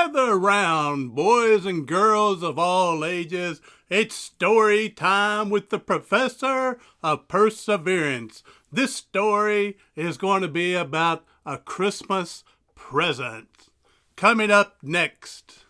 Gather round, boys and girls of all ages. It's story time with the professor of perseverance. This story is going to be about a Christmas present. Coming up next.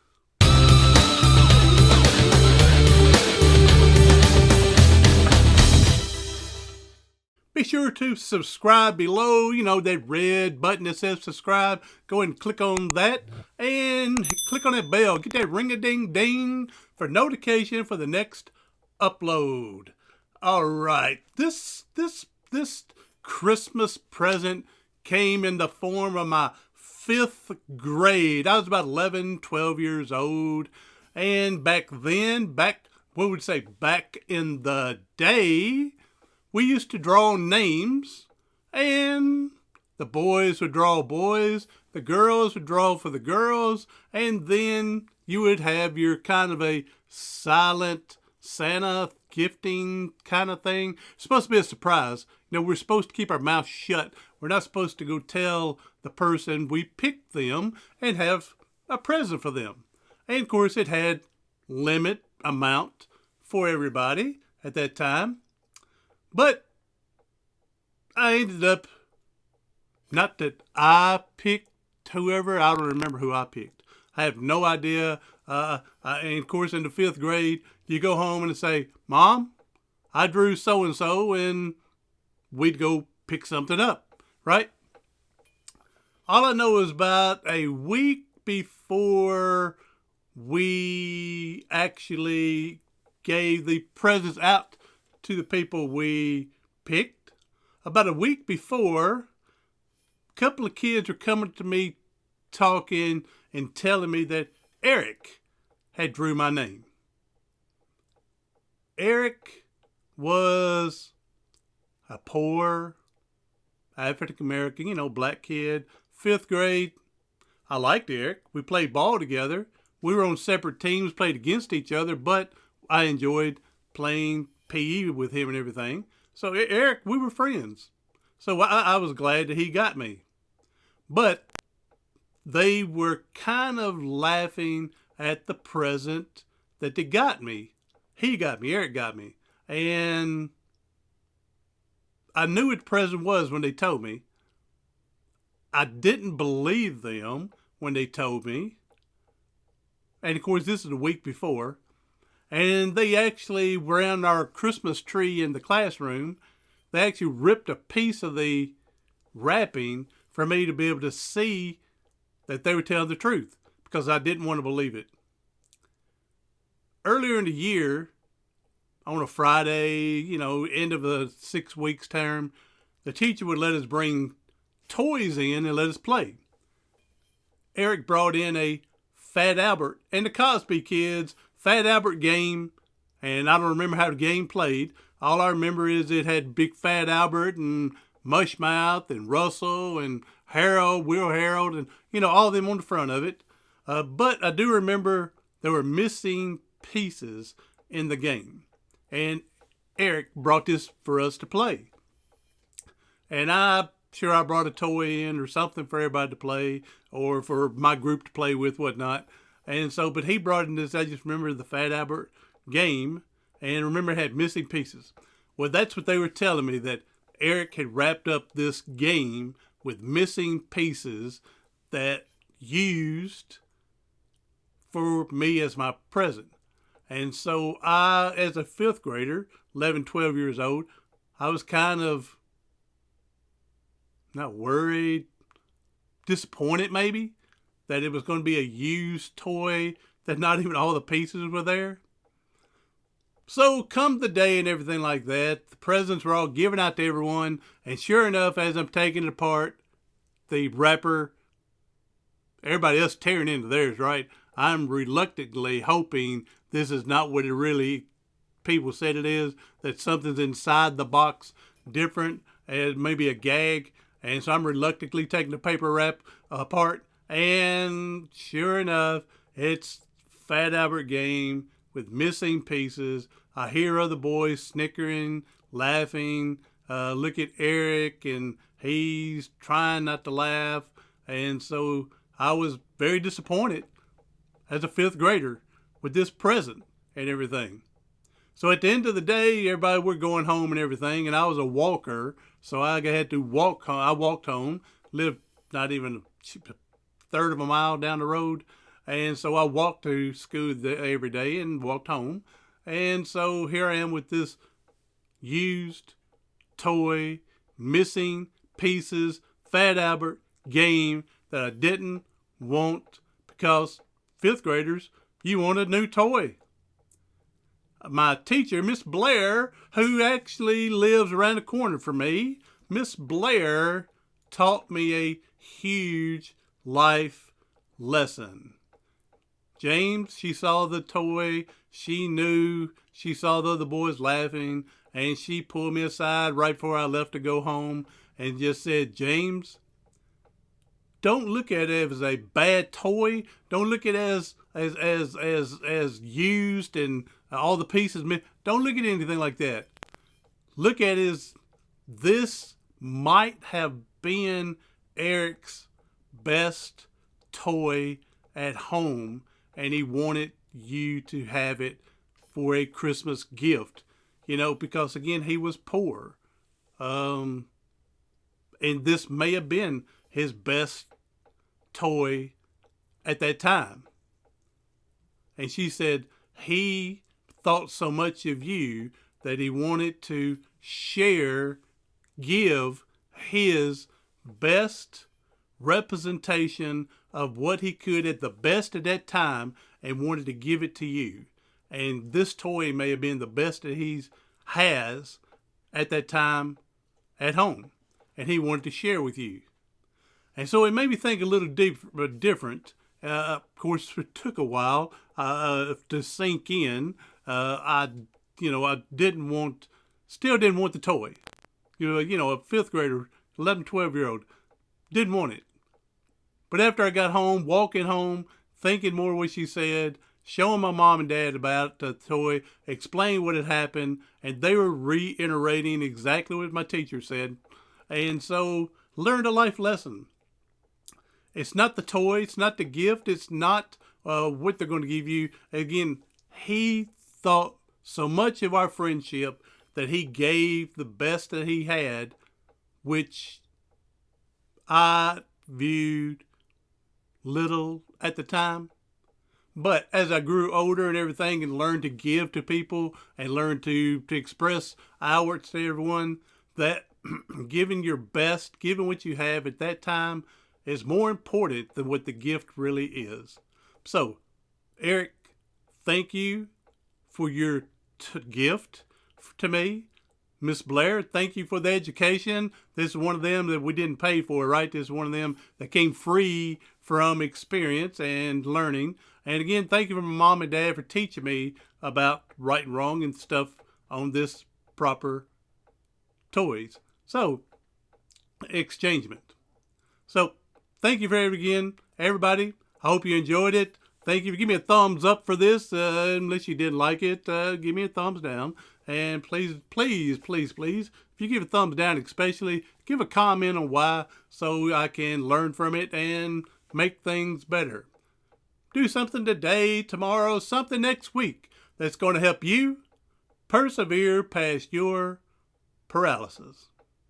Be sure to subscribe below, that red button that says subscribe. Go and click on that and click on that bell. Get that ring-a-ding-ding for notification for the next upload. All right, this Christmas present came in the form of my 5th grade. I was about 11, 12 years old. And back in the day, we used to draw names, and the boys would draw boys, the girls would draw for the girls, and then you would have your kind of a silent Santa gifting kind of thing. It's supposed to be a surprise. We're supposed to keep our mouth shut. We're not supposed to go tell the person we picked them and have a present for them. And of course, it had limit amount for everybody at that time. But I ended up, not that I picked whoever, I don't remember who I picked. I have no idea. And of course, in the 5th grade, you go home and say, Mom, I drew so-and-so, and we'd go pick something up, right? All I know is about a week before we actually gave the presents out to the people we picked, about a week before, a couple of kids were coming to me talking and telling me that Eric had drew my name. Eric was a poor African American, black kid, 5th grade. I liked Eric. We played ball together. We were on separate teams, played against each other, but I enjoyed playing PE with him and everything. So Eric, we were friends. So I was glad that he got me. But they were kind of laughing at the present that they got me. He got me, Eric got me. And I knew what the present was when they told me. I didn't believe them when they told me. And of course, this is a week before. And they actually, around our Christmas tree in the classroom, they actually ripped a piece of the wrapping for me to be able to see that they were telling the truth, because I didn't want to believe it. Earlier in the year, on a Friday, end of the 6 weeks term, the teacher would let us bring toys in and let us play. Eric brought in a Fat Albert and the Cosby Kids Fat Albert game, and I don't remember how the game played. All I remember is it had Big Fat Albert and Mushmouth and Russell and Harold, Will Harold, and all of them on the front of it. But I do remember there were missing pieces in the game, and Eric brought this for us to play. And I brought a toy in or something for everybody to play, or for my group to play with, whatnot. And so, but he brought in this, I just remember the Fat Albert game, and remember it had missing pieces. Well, that's what they were telling me, that Eric had wrapped up this game with missing pieces that used for me as my present. And so I, as a 5th grader, 11, 12 years old, I was kind of not worried, disappointed maybe, that it was going to be a used toy, that not even all the pieces were there. So come the day and everything like that, the presents were all given out to everyone, and sure enough, as I'm taking it apart, the wrapper, everybody else tearing into theirs, right? I'm reluctantly hoping this is not what it really, people said it is, that something's inside the box different, as maybe a gag. And so I'm reluctantly taking the paper wrap apart, and sure enough, it's Fat Albert game with missing pieces. I hear other boys snickering, laughing. Look at Eric, and he's trying not to laugh. And so I was very disappointed as a fifth grader with this present and everything. So at the end of the day, everybody, we're going home and everything, and I was a walker, so I had to walk home. I walked home, lived not even a third of a mile down the road, and so I walked to school every day and walked home. And so here I am with this used toy, missing pieces, Fat Albert game that I didn't want because fifth graders, you want a new toy. My teacher, Miss Blair, who actually lives around the corner from me, Miss Blair taught me a huge life lesson. James, she saw the toy, she knew, she saw the other boys laughing, and she pulled me aside right before I left to go home and just said, James, don't look at it as a bad toy. Don't look at it as used and all the pieces. Don't look at anything like that. Look at it as this might have been Eric's best toy at home, and he wanted you to have it for a Christmas gift. You know, because again, he was poor. And this may have been his best toy at that time. And she said he thought so much of you that he wanted to give his best representation of what he could at the best at that time and wanted to give it to you. And this toy may have been the best that he has at that time at home. And he wanted to share with you. And so it made me think a little different. Of course, it took a while to sink in. I didn't want the toy. A fifth grader, 11, 12-year-old, didn't want it. But after I got home, walking home, thinking more what she said, showing my mom and dad about the toy, explaining what had happened, and they were reiterating exactly what my teacher said. And so learned a life lesson. It's not the toy, it's not the gift, it's not what they're going to give you. Again, he thought so much of our friendship that he gave the best that he had, which I viewed little at the time. But as I grew older and everything and learned to give to people and learned to express outwards to everyone, that giving your best, giving what you have at that time is more important than what the gift really is. So, Eric, thank you for your gift to me. Miss Blair, thank you for the education. This is one of them that we didn't pay for, right? This is one of them that came free from experience and learning. And again, thank you for my mom and dad for teaching me about right and wrong and stuff on this proper toys. So, exchangement. So, thank you very again, everybody. I hope you enjoyed it. Thank you. Give me a thumbs up for this. Unless you didn't like it, give me a thumbs down. And please, please, please, please, if you give a thumbs down especially, give a comment on why so I can learn from it and make things better. Do something today, tomorrow, something next week that's going to help you persevere past your paralysis.